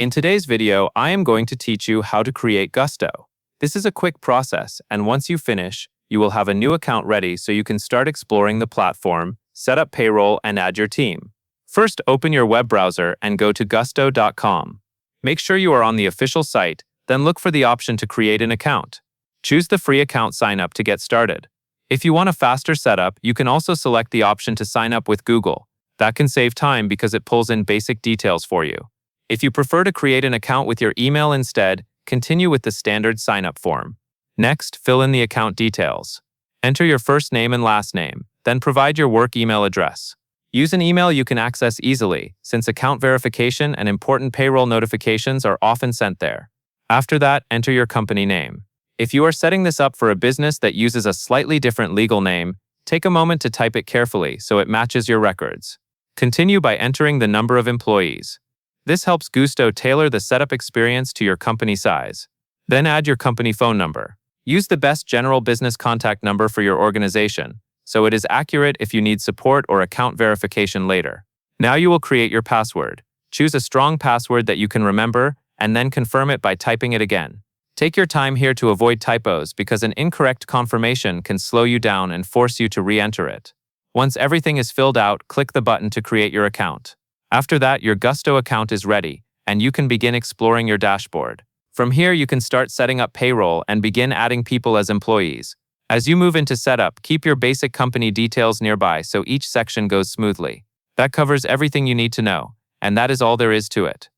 In today's video, I am going to teach you how to create Gusto. This is a quick process, and once you finish, you will have a new account ready so you can start exploring the platform, set up payroll, and add your team. First, open your web browser and go to gusto.com. Make sure you are on the official site, then look for the option to create an account. Choose the free account sign up to get started. If you want a faster setup, you can also select the option to sign up with Google. That can save time because it pulls in basic details for you. If you prefer to create an account with your email instead, continue with the standard sign-up form. Next, fill in the account details. Enter your first name and last name, then provide your work email address. Use an email you can access easily, since account verification and important payroll notifications are often sent there. After that, enter your company name. If you are setting this up for a business that uses a slightly different legal name, take a moment to type it carefully so it matches your records. Continue by entering the number of employees. This helps Gusto tailor the setup experience to your company size. Then add your company phone number. Use the best general business contact number for your organization, so it is accurate if you need support or account verification later. Now you will create your password. Choose a strong password that you can remember, and then confirm it by typing it again. Take your time here to avoid typos because an incorrect confirmation can slow you down and force you to re-enter it. Once everything is filled out, click the button to create your account. After that, your Gusto account is ready, and you can begin exploring your dashboard. From here, you can start setting up payroll and begin adding people as employees. As you move into setup, keep your basic company details nearby so each section goes smoothly. That covers everything you need to know, and that is all there is to it.